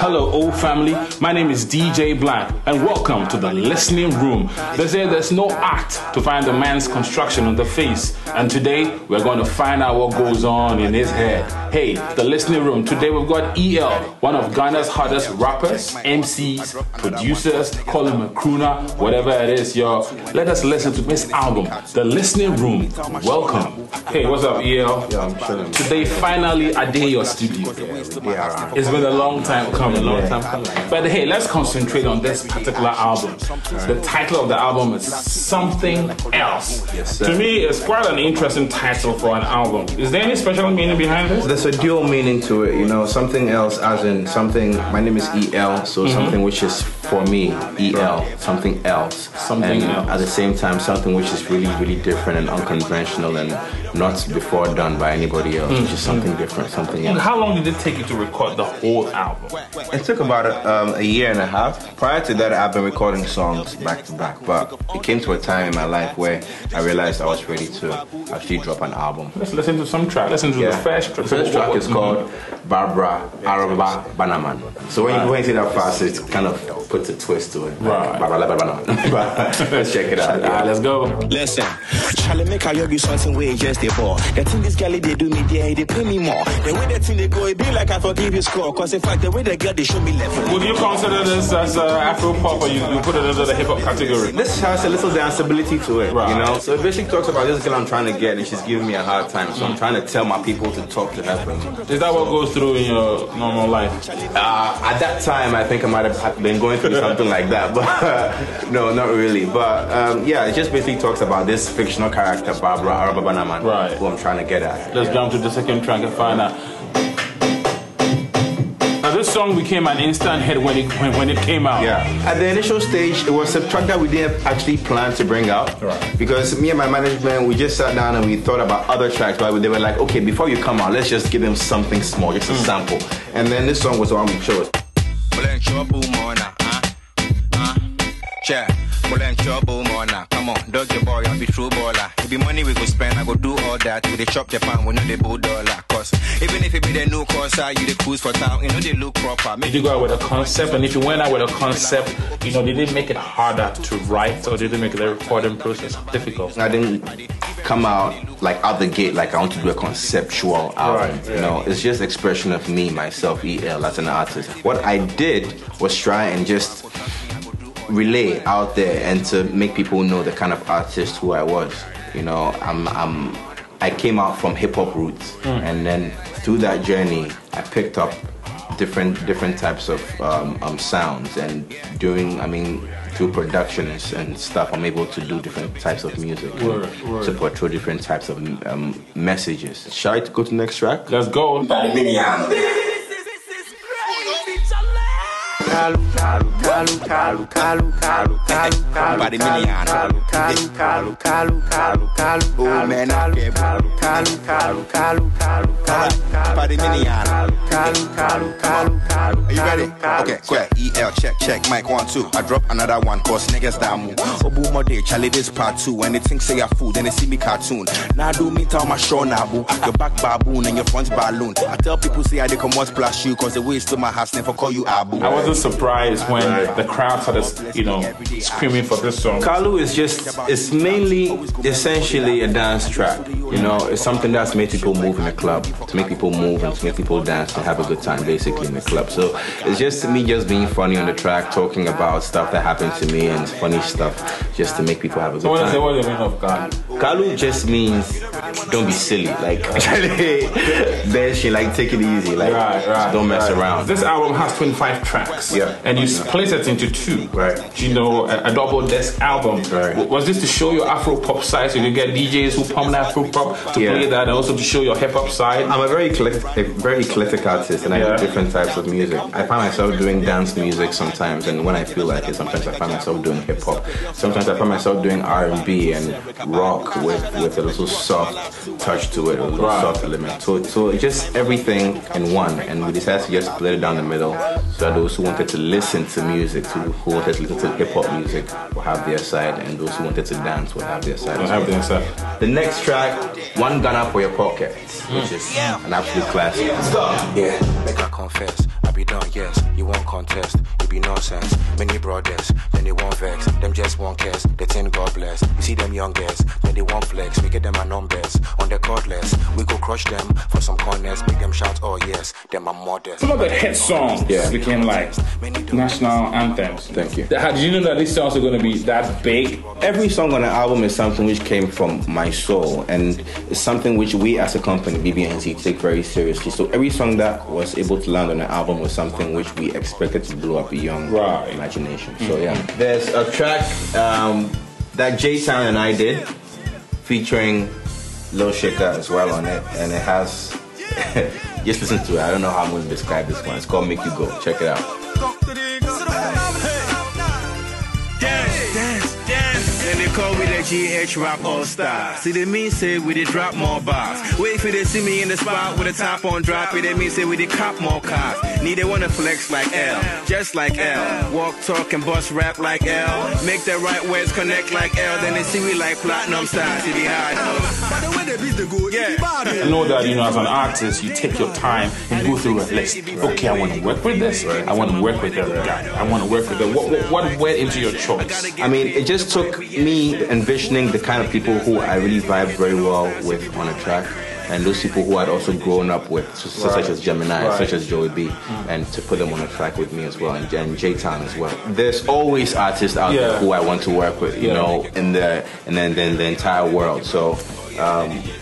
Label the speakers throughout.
Speaker 1: Hello, old family. My name is DJ Black, and welcome to the Listening Room. They say there's no art to find a man's construction on the face, and today we're going to find out what goes on in his head. Hey, the Listening Room. Today we've got EL, one of Ghana's hottest rappers, MCs, producers, call him a crooner, whatever it is, yo. Let us listen to this album, The Listening Room. Welcome. Hey, what's up, EL?
Speaker 2: Yeah, I'm chilling.
Speaker 1: Today, finally, I did your studio.
Speaker 2: Yeah,
Speaker 1: It's been a long time coming. But hey, let's concentrate on this particular album. The title of the album is Something Else.
Speaker 2: Yes, sir.
Speaker 1: To me, it's quite an interesting title for an album. Is there any special meaning behind this?
Speaker 2: There's a dual meaning to it, you know, something else as in something, my name is EL, so something which is for me, EL, something else.
Speaker 1: Something else.
Speaker 2: At the same time, something which is really, really different and unconventional and not before done by anybody else, which is something different, something else.
Speaker 1: How long did it take you to record the whole album?
Speaker 2: It took about a year and a half. Prior to that, I've been recording songs back to back, but it came to a time in my life where I realized I was ready to actually drop an album.
Speaker 1: Let's listen to some track. Listen to the first track.
Speaker 2: The first track is called Arama Banaman. So when you say that fast, it kind of puts a twist to it.
Speaker 1: Right.
Speaker 2: Let's check it out.
Speaker 1: Yeah, let's go.
Speaker 3: Listen, Charlie make a yogi something way just they ball. The thing this girl they do me there, they pay me more. The way the thing they go, it be like I forgive you score. Cause in fact the way the girl they show me level.
Speaker 1: Would you consider this as Afro pop, or you put it under the hip hop category?
Speaker 2: This has a little danceability to it,
Speaker 1: Right.
Speaker 2: you know? So it basically talks about this girl I'm trying to get and she's giving me a hard time. So I'm trying to tell my people to talk to her for me.
Speaker 1: Is that what goes through in your normal life?
Speaker 2: At that time, I think I might have been going through something like that, but no, not really. But yeah, it just basically talks about this fictional character, Barbara Arababanaman,
Speaker 1: Right.
Speaker 2: who I'm trying to get at.
Speaker 1: Let's jump to the second track and find out. Now, this song became an instant hit when it came out.
Speaker 2: Yeah. At the initial stage, it was a track that we didn't actually plan to bring out.
Speaker 1: Right.
Speaker 2: Because me and my management, we just sat down and we thought about other tracks, but they were like, okay, before you come out, let's just give them something small, just a sample. And then this song was the one we chose.
Speaker 3: Come on, dog your boy, I'll be true baller. It be money we go spend, I go do all that. We dey chop Japan, we know they bull dollar. Cause even if it be the new course, you the cruise for town, you know they look proper.
Speaker 1: Did you go out with a concept? And if you went out with a concept, you know, did it make it harder to write, or did it make the recording process difficult?
Speaker 2: I didn't come out like out the gate like I want to do a conceptual album.
Speaker 1: Right,
Speaker 2: You know, it's just expression of me, myself, EL, as an artist. What I did was try and just relay out there and to make people know the kind of artist who I was. You know, I came out from hip hop roots, and then through that journey, I picked up different types of sounds, and through productions and stuff, I'm able to do different types of music to portray different types of messages. Shall I go to the next track?
Speaker 1: Let's go.
Speaker 3: Are you ready? Okay, quick. EL, check, mic 1, 2. I drop another one, cause niggas down move. Obu more day, Charlie, this part 2. When they think say you're food, then they see me cartoon. Now do me tell my show now, boo. Your back baboon and your front balloon. I tell people say I they come watch splash you, cause the way to my house never call you Abu.
Speaker 1: I wasn't surprised when the crowd started, you know, screaming for this song.
Speaker 2: Kalu is it's mainly, essentially a dance track. You know, it's something that's made people move in the club, to make people move and to make people dance and have a good time, basically, in the club. So it's just me just being funny on the track, talking about stuff that happened to me and funny stuff, just to make people have a good time.
Speaker 1: So what does it mean of Kalu?
Speaker 2: Kalu just means don't be silly, like benching, like take it easy, like don't mess around.
Speaker 1: This album has 25 tracks, and you split it into 2.
Speaker 2: Right.
Speaker 1: You know, a double disc album.
Speaker 2: Right.
Speaker 1: Was this to show your Afro pop side, so you get DJs who pump Afro pop to play that, and also to show your hip hop side?
Speaker 2: I'm a very eclectic artist, and I do different types of music. I find myself doing dance music sometimes, and when I feel like it, sometimes I find myself doing hip hop. Sometimes I find myself doing R&B and rock with a little soft touch to it, a little soft element. So it's just everything in one, and we decided to just split it down the middle, so that those who wanted to listen to music, who wanted to listen to hip hop music, will have their side, and those who wanted to dance will have their side. The next track, One Ghana for Your Pocket, which is an absolute classic.
Speaker 3: Yeah, make I confess. I be be done, yes. You won't contest, you be nonsense. Many brothers, then they won't vex. Them just won't curse, they think God bless. You see them young girls, then they won't flex. We get them our numbers on the cordless. We go crush them for some corners. Make them shout, oh yes, them are modest.
Speaker 1: Some of the hit songs became like national anthems.
Speaker 2: Thank you.
Speaker 1: Did you know that these songs are going to be that big?
Speaker 2: Every song on the album is something which came from my soul, and it's something which we as a company, BB&T, take very seriously. So every song that was able to land on the album was something which we expected to blow up beyond imagination. So yeah. There's a track that J-Town and I did featuring Lil Shaker as well on it, and it has just listen to it. I don't know how I'm going to describe this one. It's called Make You Go. Check it out.
Speaker 3: Then they call me the GH Rap All Star. See, they mean say we did drop more bars. Wait for they see me in the spot with a top on drop it. They mean say we did cop more cars. Need they wanna flex like L, just like L. Walk, talk, and bust rap like L. Make the right words connect like L. Then they see we like platinum stars. See the hard. By the way, they beat the good. Yeah.
Speaker 1: I know that, as an artist, you take your time and go through a list. Okay, I want to work with this. I want to work with that guy. I want to work with that. What went into your choice?
Speaker 2: I mean, it just took me envisioning the kind of people who I really vibe very well with on a track, and those people who I'd also grown up with, such as Gemini, such as Joey B, and to put them on a track with me as well, and J-Town as well. There's always artists out there who I want to work with, you know, in the entire world. So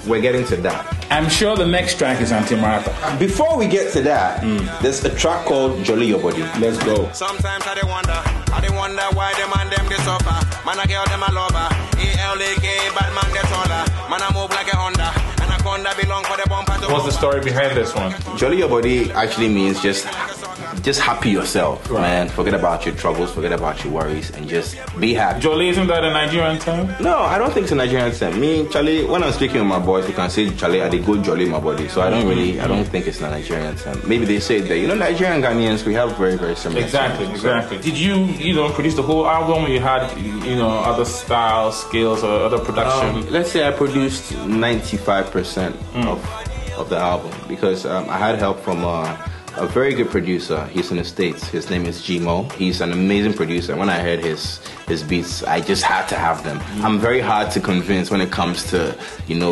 Speaker 2: we're getting to that.
Speaker 1: I'm sure the next track is Auntie Maratha.
Speaker 2: Before we get to that, there's a track called Jolly Your Body. Let's go.
Speaker 3: Sometimes I wonder why them and them they suffer. Man, I girl them a lover. E-L-A-K, bad man they taller. Man, I move like a Honda. And a Honda belong for the bumper to.
Speaker 1: What's the story behind this one?
Speaker 2: Jolly Your Body actually means just happy yourself, man. Forget about your troubles, forget about your worries, and just be happy.
Speaker 1: Jolly, isn't that a Nigerian term?
Speaker 2: No, I don't think it's a Nigerian term. Me, Charlie, when I'm speaking with my boys, we can say Charlie, I did go jolly my body. So I don't think it's a Nigerian term. Maybe they say that, Nigerian Ghanaians, we have very, very similar
Speaker 1: Exactly.
Speaker 2: terms.
Speaker 1: Did you, produce the whole album, or you had, other styles, skills, or other production?
Speaker 2: Let's say I produced 95% of the album, because I had help from a very good producer. He's in the States. His name is G-Mo. He's an amazing producer. When I heard his beats, I just had to have them. I'm very hard to convince when it comes to,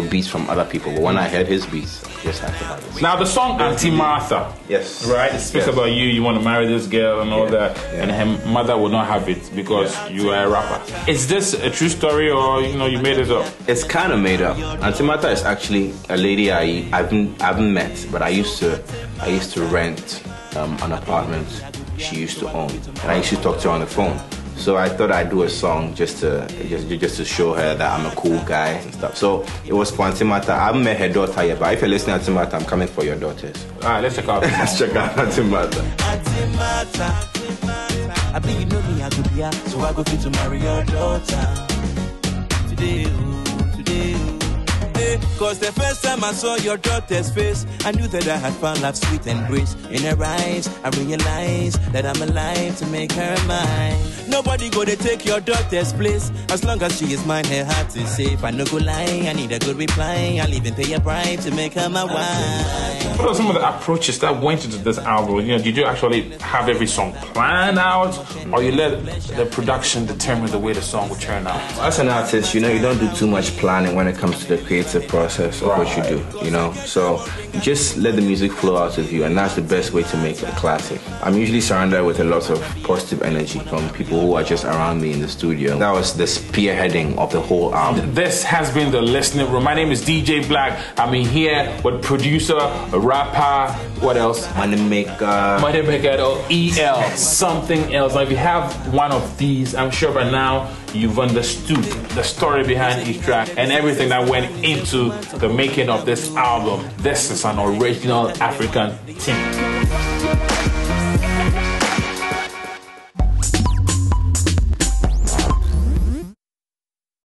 Speaker 2: beats from other people. But when I heard his beats, I just had to have them.
Speaker 1: Now, the song Auntie Maratha.
Speaker 2: Yes.
Speaker 1: Right? It speaks about you want to marry this girl and all that.
Speaker 2: Yeah.
Speaker 1: And her mother will not have it because you are a rapper. Is this a true story, or, you made it up?
Speaker 2: It's kind of made up. Auntie Maratha is actually a lady I haven't met, but I used to rent an apartment she used to own, and I used to talk to her on the phone. So I thought I'd do a song just to show her that I'm a cool guy and stuff. So it was for Auntie Maratha. I haven't met her daughter yet, but if you're listening to Auntie Maratha, I'm coming for your daughters.
Speaker 1: Alright, let's check out.
Speaker 2: Let's check out Auntie Maratha.
Speaker 4: Auntie Maratha, I believe you know me, I could be here, so I go fit to marry your daughter. Today. Cause the first time I saw your daughter's face, I knew that I had found love, sweet and grace. In her eyes, I realized that I'm alive to make her mine. Nobody gonna take your daughter's place. As long as she is mine, her heart is safe. I no go lie, I need a good reply. I'll even pay a bribe to make her my wife.
Speaker 1: What are some of the approaches that went into this album? Did you actually have every song planned out, or you let the production determine the way the song would turn out?
Speaker 2: As an artist, you don't do too much planning when it comes to the creative process of what you do, So you just let the music flow out of you, and that's the best way to make a classic. I'm usually surrounded with a lot of positive energy from people who are just around me in the studio. That was the spearheading of the whole album.
Speaker 1: This has been the Listening Room. My name is DJ Black. I'm here with producer, rapper, what else?
Speaker 2: Money maker,
Speaker 1: or EL, something else. Now, if you have one of these, I'm sure by now you've understood the story behind each track and everything that went into the making of this album. This is an original African thing.